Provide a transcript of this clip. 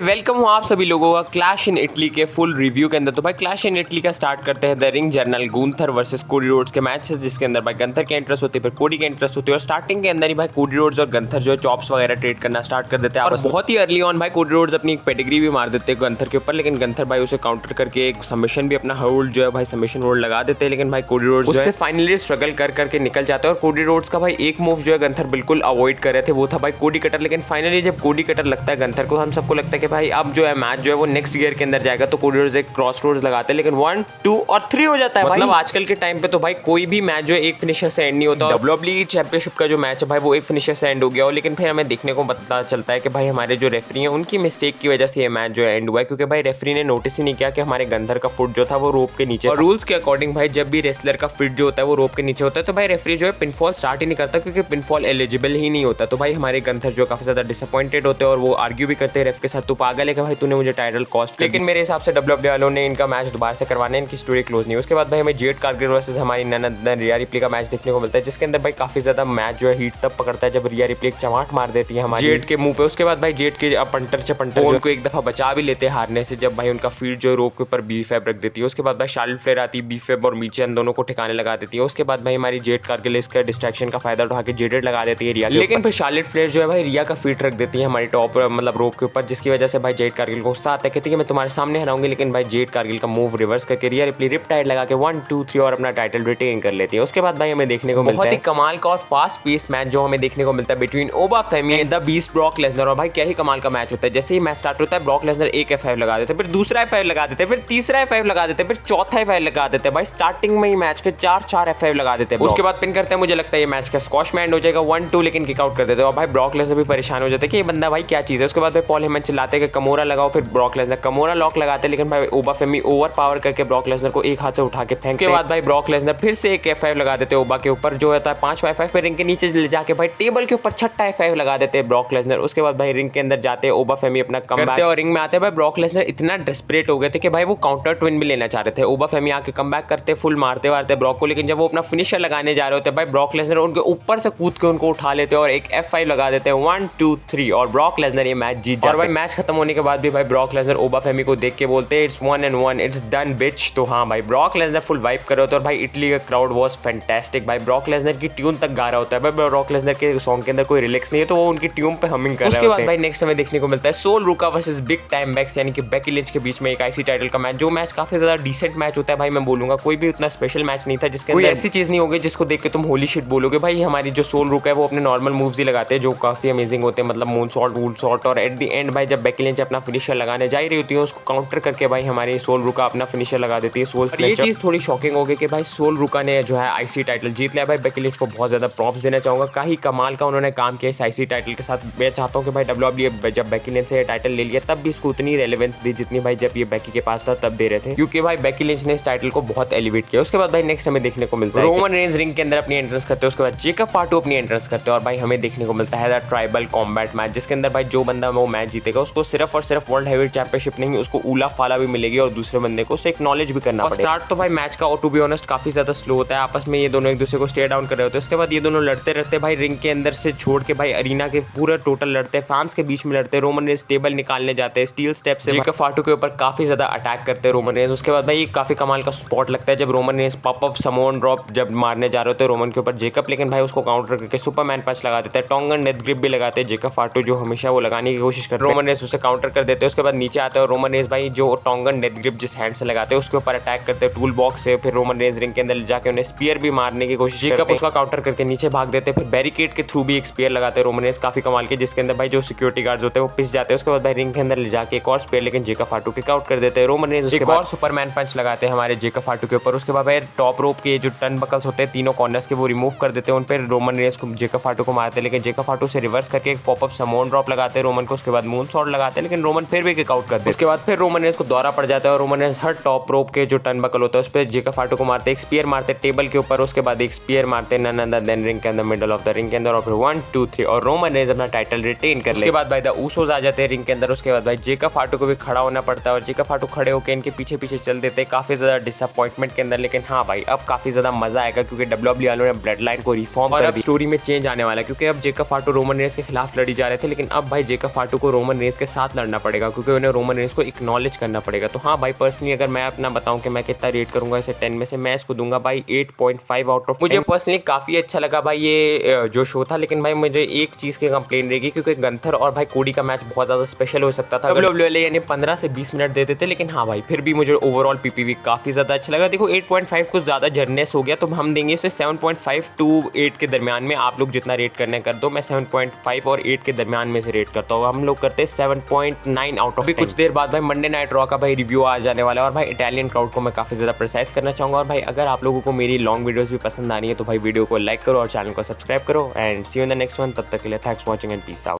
Welcome हूँ आप सभी लोगों का क्लैश इन इटली के फुल रिव्यू के अंदर। तो भाई क्लैश इन इटली का स्टार्ट करते हैं the ring general Gunther versus Cody Rhodes के मैच है, जिसके अंदर भाई गंथर की एंट्रेंस होती है, फिर कोडी की एंट्रेंस होती है और स्टार्टिंग के अंदर ही भाई कोडी रोड्स और गंथर जो है चॉप्स वगैरह ट्रेड करना स्टार्ट कर देते हैं। और बहुत ही अर्ली ऑन भाई कोडी रोड्स अपनी एक पेडिग्री भी मार देते हैं गंथर के ऊपर, लेकिन गंथर भाई उसे काउंटर करके एक सबमिशन भी अपना होल्ड जो है भाई सबमिशन होल्ड लगा देते हैं, लेकिन भाई कोडी रोड्स उससे फाइनली स्ट्रगल कर करके निकल जाते हैं। और कोडी रोड्स का भाई एक मूव जो है गंथर बिल्कुल अवॉइड कर रहे थे, वो था भाई कोडी कटर। लेकिन फाइनली जब कोडी कटर लगता है गंथर को, हम सबको लगता है कि भाई अब जो है मैच जो है वो नेक्स्ट गियर के अंदर जाएगा। तो कोडी रोड्स एक क्रॉस रोड्स लगाते हैं, लेकिन 1 2 और 3 हो जाता है। मतलब आजकल के टाइम पे तो भाई कोई भी मैच जो है एक फिनिशर से एंड नहीं होता। डब्ल्यूडब्ल्यूई चैंपियनशिप का जो मैच है भाई वो एक फिनिशर से एंड हो गया हो, लेकिन फिर हमें देखने को पता चलता है कि भाई हमारे जो रेफरी हैं उनकी मिस्टेक की वजह से ये मैच जो है एंड हुआ है, क्योंकि भाई रेफरी ने नोटिस ही नहीं किया कि हमारे गंथर का फुट जो था वो रोप के नीचे। और रूल्स के अकॉर्डिंग भाई जब भी रेसलर का फिट जो होता है वो रोप के नीचे होता है, तो भाई रेफरी जो है पिनफॉल स्टार्ट ही नहीं करता, क्योंकि पिनफॉल एलिजिबल ही नहीं होता। तो भाई हमारे गंथर जो काफी ज्यादा डिसअपॉइंटेड होते हैं और वो आर्ग्यू भी करते हैं रेफ के साथ, तू पागल है कि भाई तूने मुझे टाइटल कॉस्ट। लेकिन मेरे हिसाब से डब्ल्यूडब्ल्यूई वालों ने इनका मैच दोबारा से करवाने, इनकी स्टोरी क्लोज नहीं। उसके बाद भाई हमें जेड कारगिल वर्सेस हमारी ननद रिया रिप्ली का मैच देखने को मिलता है, जिसके अंदर भाई काफी ज्यादा मैच जो है हीट तब पकड़ता है जब रिया रिप्ली एक चमाट मार देती है हमारी जेड के मुंह पे। उसके बाद भाई जेड के पंटर से पंटर उनको एक दफा बचा भी लेते हैं हारने से, जब भाई उनका फीट जो है रोप के ऊपर बी फैब रख देती है। उसके बाद भाई शार्लेट फ्लेयर आती है, बी फैब और मीचे इन दोनों को ठिकाने लगा देती है। उसके बाद भाई हमारी जेड कारगिल इसका डिस्ट्रैक्शन का फायदा उठा के जेडेड लगा देती है रिया, लेकिन फिर शार्लेट फ्लेयर जो है भाई रिया का फीट रख देती है हमारी टॉप मतलब रोप के ऊपर, जिसकी वजह से भाई जेड कारगिल को गुस्सा आता है, कहती है मैं तुम्हारे सामने हराऊंगी। लेकिन भाई जेड कारगिल का मूव रिवर्स करके रिया रिप्ली रिप टाइड लगा के 1 2 3 और अपना टाइटल रिटेन कर लेती है। उसके बाद भाई हमें देखने को मिलता है बहुत ही कमाल का और फास्ट पेस मैच जो हमें देखने को मिलता है between Oba Femi and the beast Brock Lesnar. और भाई क्या ही कमाल का मैच होता है। जैसे ही मैच स्टार्ट होता है ब्रॉक लेसनर एक F5 लगा देते, फिर दूसरा F5 लगा देते, फिर तीसरा F5 लगा देते, फिर चौथा F5 लगा देते। भाई स्टार्टिंग में ही मैच के 4 F5 लगा देते हैं। उसके बाद पिन करते हैं, मुझे लगता है ये मैच का स्क्वॉश में एंड हो जाएगा 1 2, लेकिन किक आउट कर देते हैं। और भाई ब्रॉक लेसनर भी परेशान हो जाते हैं कि ये बंदा भाई क्या चीज है। उसके बाद भाई पॉल हेमन चिल्लाते हैं कि कमोरा लगाओ, फिर ब्रॉक लेसनर कमोरा लॉक लगाते हैं, लेकिन भाई ओबा फेमी ओवर पावर करके ब्रॉक लेसनर को एक हाथ से उठा के फेंक के बाद भाई ब्रॉक लेसनर फिर से एक F5 लगा देते हैं ओबा के ऊपर, जो होता है 5वां F5 पे रिंग के नीचे ले जाके भाई टेबल के ऊपर 6ठा F5 लगा देते हैं ब्रॉक लेसनर। उसके बाद भाई रिंग के अंदर जाते हैं, ओबा फेमी अपना कम करते हैं और रिंग में आते हैं। भाई ब्रॉक लेसनर इतना डेस्परेट हो गए थे कि भाई वो काउंटर ट्विन भी लेना चाह रहे थे। ओबा फेमी आके कम बैक करते फुल मारते मारते ब्रॉक को, लेकिन जब वो अपना फिनिशर लगाने जा रहे होते हैं भाई ब्रॉक लेसनर उनके ऊपर से कूद के उनको उठा लेते हैं और एक F5 लगा देते हैं 1 2 3 और ब्रॉक लेसनर ये मैच जीत जाते हैं। और भाई मैच खत्म होने के बाद भी भाई ब्रॉक लेसनर ओबा फेमी को देख के बोलते हैं इट्स 1 and 1 इट्स डन बिच। तो हाँ भाई ब्रॉक लेसनर फुल वाइप कर रहे होते हैं और भाई इटली का क्राउड वाज फैंटास्टिक। भाई ब्रॉक लेसनर की ट्यून तक गा रहा होता है। भाई ब्रॉक लेसनर के सॉन्ग के अंदर कोई रिलैक्स नहीं है, तो वो उनकी ट्यून पे हमिंग कर रहे हैं। उसके बाद भाई नेक्स्ट हमें देखने को मिलता है सोल रुका वर्सेस बिग टाइम बैक्स यानी कि बेकी लिंच के बीच में एक आईसी टाइटल का मैच, जो मैच काफी ज्यादा डिसेंट मैच होता है। भाई मैं बोलूंगा कोई भी उतना स्पेशल मैच नहीं था जिसके अंदर ऐसी चीज नहीं होगी जिसको देख के तुम होली शिट बोलोगे। भाई हमारी जो सोल रुका है वो अपने नॉर्मल मूव्स ही लगाते हैं जो काफी अमेजिंग होते हैं, मतलब मून सॉल्ट वूल सॉल्ट। और एट द एंड भाई जब बेकी लिंच अपना फिनिशर लगाने जा रही होती है उसको काउंटर करके भाई हमारी सोल रुका अपना फिनिशर लगा देती है सोल। ये चीज थोड़ी शॉकिंग होगी कि भाई सोल रुका ने जो है आईसी टाइटल जीत लिया। भाई बेकी लिंच को बहुत ज्यादा प्रॉप्स देना चाहूंगा, काफी कमाल का उन्होंने काम किया इस आईसी टाइटल के साथ। मैं चाहता हूं कि भाई डब्ल्यूडब्ल्यूई जब बेकी लिंच से ये टाइटल ले लिया तब भी इसको उतनी रेलेवेंस दी जितनी भाई जब ये बेकी के पास था तब दे रहे थे, क्योंकि भाई बेकी लिंच ने इस टाइटल को बहुत एलिवेट किया। उसके बाद भाई नेक्स्ट हमें देखने को मिलता है रोमन रेंज रिंग के अंदर अपनी एंट्रेंस करते हैं, उसके बाद जेकब फाटू अपनी एंट्रेंस करते हैं और भाई हमें देखने को मिलता है ट्राइबल कॉम्बैट मैच, जिसके अंदर भाई जो बंदा वो मैच जीतेगा उसको सिर्फ और सिर्फ वर्ल्ड हैवीवेट चैंपियनशिप नहीं उसको ऊला फाला भी मिलेगी और दूसरे बंदे को उसे एक्नॉलेज भी करना पड़ेगा। स्टार्ट तो भाई मैच का टू बी ऑनेस्ट काफी ज्यादा स्लो होता है, आपस में ये दोनों एक दूसरे को स्टे डाउन कर रहे होते हैं। उसके बाद ये दोनों लड़ते रहते भाई रिंग के अंदर से छोड़ के भाई अरीना के पूरा टोटल लड़ते, फैंस के बीच में लड़ते। रोमन रेंज टेबल निकालने जाते हैं स्टील स्टेप से, जेकब फाटू के ऊपर काफी ज्यादा अटैक करते हैं रोमन रेंज। उसके बाद भाई काफी कमाल का स्पॉट लगता है जब Roman Reigns pop up Samoan drop जब मारने जा रहे होते हैं रोमन के ऊपर जेकब, लेकिन भाई उसको काउंटर करके सुपरमैन पंच लगा देता है, टोंगन डेथ ग्रिप भी लगाते हैं जेकब फाटू जो हमेशा वो लगाने की कोशिश करते हैं। रोमन रेंज उसे काउंटर कर देते हैं। उसके बाद नीचे आते हैं और रोमन रेंज भाई जो टोंगन डेथ ग्रिप जिस हैंड से लगाते हैं उसके ऊपर अटैक करते हैं टूल बॉक्स से, फिर रोमन रेंज रिंग के अंदर जाके उन्हें स्पीयर भी मारने की कोशिश करते हैं, उसका काउंटर करके नीचे भाग देते हैं, फिर बैरिकेड के थ्रू भी एक स्पीयर लगाते हैं रोमन रेंज काफी कमाल के, जिसके अंदर भाई जो सिक्योरिटी गार्ड्स होते हैं वो पिस जाते हैं। उसके बाद भाई रिंग के अंदर ले जाके एक और स्पीयर लेकिन जेकब फाटू किक आउट कर देते हैं रोमन रेंज। एक और सुपरमैन पंच लगाते हैं हमारे जेकब फाटू के ऊपर। उसके बाद भाई टॉप रोप के जो टर्न बकल्स होते हैं तीनों कॉर्नर्स के वो रिमूव कर देते हैं, उन पर रोमन रेंज को जेकब फाटू को मारते हैं, लेकिन जेकब फाटू से रिवर्स करके एक पॉपअप समोन ड्रॉप लगाते हैं रोमन को। उसके बाद मून सॉल्ट लगाते हैं लेकिन रोमन फिर भी किक आउट करते हैं। उसके बाद फिर रोमन रेंज को दौरा पड़ जाता है और रोमन रेंज हर टॉप रोप के जो टर्न बकल होता है उस पर जेकब फाटू को मारते हैं, एक स्पीयर मारते हैं टेबल के ऊपर, उसके बाद एक स्पीयर मारते हैं नन अदर देन रिंग के अंदर मिडल ऑफ द रिंग के अंदर, और फिर 1 2 3 और रोमन रेंज अपना टाइटल रिटेन कर ले। उसके बाद भाई द ऊसोस आ जाते हैं रिंग के अंदर। उसके बाद भाई जेकब फाटू को भी खड़ा होना पड़ता है और जेकब फाटू खड़े होकर इनके पीछे पीछे चल देते हैं काफी ज्यादा डिसअपॉइंटमेंट के अंदर, लेकिन हाँ भाई अब काफी ज्यादा मजा आएगा क्योंकि डब्ल्यूडब्ल्यूई वालों ने ब्लड लाइन को रिफॉर्म कर स्टोरी में चेंज आने वाला है, क्योंकि अब जेकब फाटू रोमन रेंज के खिलाफ लड़ी जा रहे थे लेकिन अब भाई जेकब फाटू को रोमन रेंज के साथ लड़ना पड़ेगा, क्योंकि उन्हें रोमन रेंस को एक्नॉलेज करना पड़ेगा। तो हाँ भाई, पर्सनली अगर मैं अपना बताऊं कि मैं कितना रेट करूंगा इसे 10 में से, मैं इसको दूंगा भाई 8.5 आउट ऑफ। मुझे पर्सनली काफ़ी अच्छा लगा भाई ये जो शो था, लेकिन भाई मुझे एक चीज़ की कंप्लेन रहेगी, क्योंकि गंथर और भाई कोडी का मैच बहुत ज़्यादा स्पेशल हो सकता था अगर WWE यानी 15 से 20 मिनट दे देते। लेकिन हाँ भाई, फिर भी मुझे ओवरऑल PPV काफ़ी ज़्यादा अच्छा लगा। देखो 8.5 कुछ ज़्यादा जर्नेस हो गया, तो हम देंगे इसे 7.5 टू 8 के दरमियान में। आप लोग जितना रेट करने कर दो, मैं 7.5 और 8 के दरमियान में से रेट करता हूँ। हम लोग करते हैं 7.9 आउट ऑफ। कुछ देर बाद भाई मंडे नाइट रॉ का भाई रिव्यू आ जाने वाला है, और भाई इटालियन क्राउड को मैं काफ़ी ज़्यादा प्रेसाइज करना चाहूँगा। और भाई अगर आप लोगों को मेरी लॉन्ग वीडियोस भी पसंद आ रही है तो भाई वीडियो को लाइक करो और चैनल को सब्सक्राइब करो, and see you in the next one. तब तक के लिए thanks for watching and peace out.